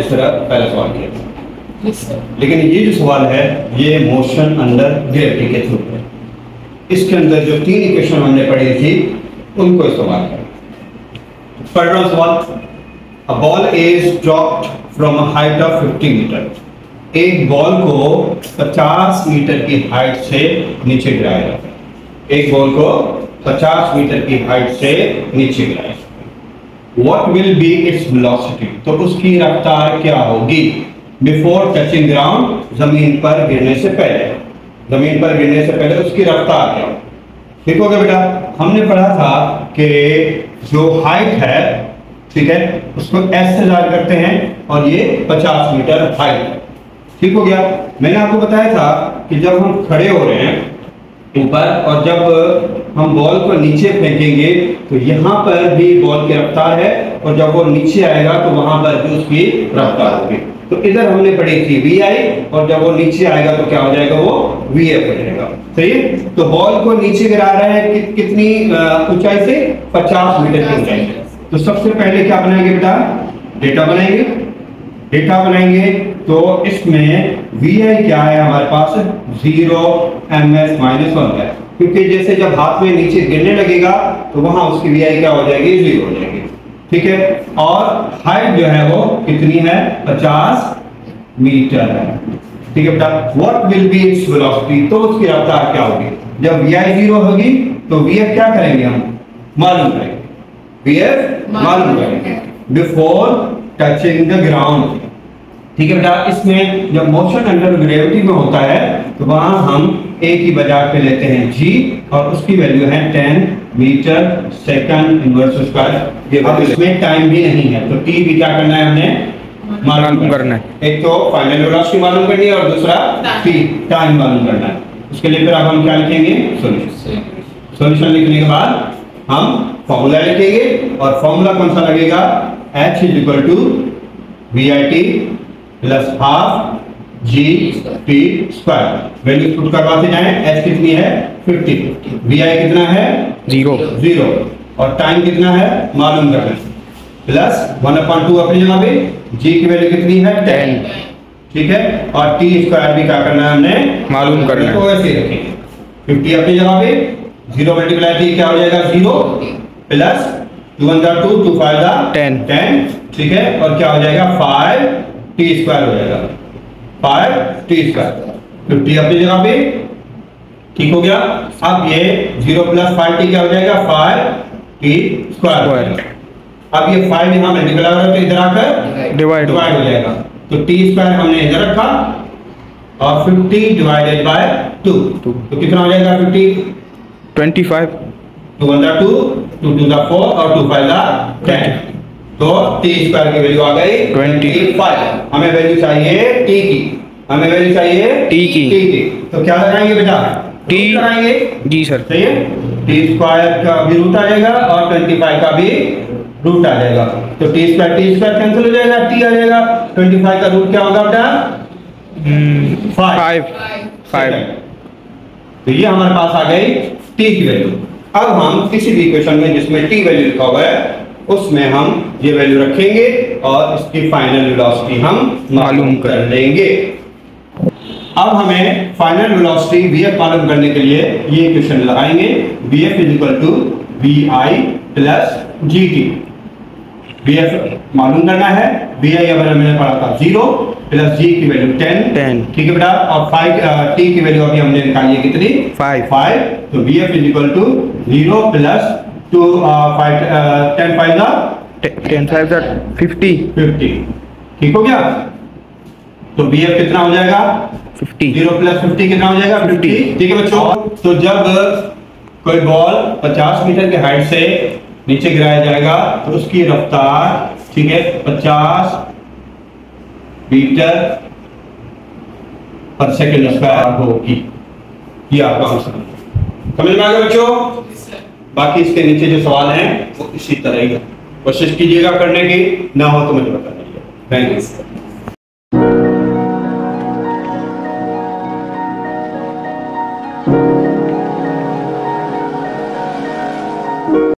जिस तरह पहला सवाल किया था। लेकिन ये जो सवाल है ये मोशन अंडर ग्रेविटी के थ्रू है। इसके अंदर जो 3 इक्वेशन हमने पढ़ी थी उनको इस्तेमाल करें। पढ़ रहा हूं सवाल। A ball is dropped from a height of 50 metre. एक बॉल को 50 मीटर की हाइट से नीचे गिराया जाता है। एक बॉल को 50 मीटर की हाइट से नीचे गिराया जाता है। What will be its velocity? तो उसकी रफ्तार क्या होगी बिफोर टचिंग ग्राउंड, जमीन पर गिरने से पहले। जमीन पर गिरने से पहले उसकी रफ्तार क्या होगी? ठीक हो गया बेटा। हमने पढ़ा था कि जो हाइट है, ठीक है, उसको एस से जाहिर करते हैं और ये 50 मीटर हाइट है। ठीक हो गया। मैंने आपको बताया था कि जब हम खड़े हो रहे हैं ऊपर और जब हम बॉल को नीचे फेंकेंगे तो यहाँ पर भी बॉल की रफ्तार है और जब वो नीचे आएगा तो वहां पर भी उसकी रफ्तार होगी। तो इधर हमने पढ़ी थी वी आई और जब वो नीचे आएगा तो क्या हो जाएगा, वो वी एफ हो जाएगा। सही है। तो बॉल को नीचे गिरा रहा है कितनी ऊंचाई से, 50 मीटर की ऊंचाई से। तो सबसे पहले क्या बनाएंगे बेटा, डेटा बनाएंगे। डेटा बनाएंगे तो इसमें वी आई क्या है हमारे पास, 0 ms -1 है, क्योंकि जैसे जब हाथ में नीचे गिरने लगेगा तो वहां उसकी वी आई क्या हो जाएगी, 0 हो जाएगी। ठीक है। और हाइट जो है वो कितनी है, 50 मीटर है। ठीक है बेटा। What will be its velocity, तो उसकी रफ्तार क्या होगी। जब वी आई 0 होगी तो वी एफ क्या करेंगे, हम मालूम करेंगे, वी एफ मालूम करेंगे बिफोर टचिंग द ग्राउंड। ठीक है बेटा। इसमें जब मोशन अंडर ग्रेविटी में होता है तो वहां हम ए की बजा पे लेते हैं जी और उसकी वैल्यू है 10 मीटर सेकंड इनवर्स स्क्वायर। अब इसमें टाइम भी नहीं है तो टी भी क्या करना है, हमने मालूम करना है। एक तो फाइनल वेलोसिटी मालूम करनी है और दूसरा टी टाइम मालूम करना है। उसके लिए फिर अब हम क्या लिखेंगे, सॉल्यूशन। सॉल्यूशन लिखने के बाद हम फॉर्मूला लिखेंगे और फॉर्मूला कौन सा लगेगा, h = VIT plus half G T square. Value put करवाते जाएं। h कितनी है, 50, vi कितना है, 0 और टाइम कितना है मालूम करना है, प्लस 1/2 अपनी जगह पे, g की वैल्यू कितनी है 10। ठीक है। और टी स्क्वायर भी क्या करना है, हमने मालूम करना है। तो ऐसे रखेंगे 50 अपनी जगह पे, 0 × t क्या हो जाएगा, 0 प्लस 2 × 2 2 × 10। ठीक है। और क्या हो जाएगा, 5t स्क्वायर हो जाएगा, 5t स्क्वायर। 50 अपनी जगह पे, ठीक हो गया। अब ये 0 + 5t क्या हो जाएगा, 5t स्क्वायर। अब ये 5 यहाँ मल्टीप्लाई हो रहा है तो इधर आकर डिवाइड हो जाएगा। तो t स्क्वायर हमने इधर रखा और 50 / 2 तो कितना हो जाएगा, 50 25, 2 × 2 2 × 4 और 2 × 10। तो t स्क्वायर की वैल्यू आ गई 25। हमें वैल्यू चाहिए t की, हमें वैल्यू चाहिए t की। तो क्या लगाएंगे बेटा, t लगाएंगे। जी सर। सही है। t स्क्वायर का भी रूट आ जाएगा और 25 का भी रूट आ जाएगा। तो t स्क्वायर कैंसिल हो जाएगा, t आ जाएगा। 25 का रूट क्या होगा बेटा, 5। तो ये हमारे पास आ गई t की वैल्यू। अब हम किसी भी इक्वेशन में जिसमें t वैल्यू लिखा हुआ है उसमें हम ये वैल्यू रखेंगे और इसकी फाइनल वेलोसिटी हम मालूम कर लेंगे। अब हमें फाइनल वेलोसिटी vf मालूम करने के लिए ये इक्वेशन लगाएंगे, vf = vi + gt। vf मालूम करना है, vi अगर हमने पढ़ा था 0 प्लस g की वैल्यू 10। ठीक है बेटा। और 5 t की वैल्यू अभी हमने निकाली है कितनी, 5। तो vf = 0 प्लस 2 5 10 5 50। ठीक हो गया। तो bf कितना हो जाएगा, 50। 0 + 50 कितना हो जाएगा, 50। ठीक है बच्चों। तो जब कोई बॉल 50 मीटर की हाइट से नीचे गिराया जाएगा तो उसकी रफ्तार, ठीक है, 50 मीटर पर सेकंड स्क्वायर होगी। ये आपका आंसर समझ में आ गया बच्चों। बाकी इसके नीचे जो सवाल हैं वो इसी तरह ही कोशिश कीजिएगा करने की, ना हो तो मुझे बता दीजिएगा। Thank you.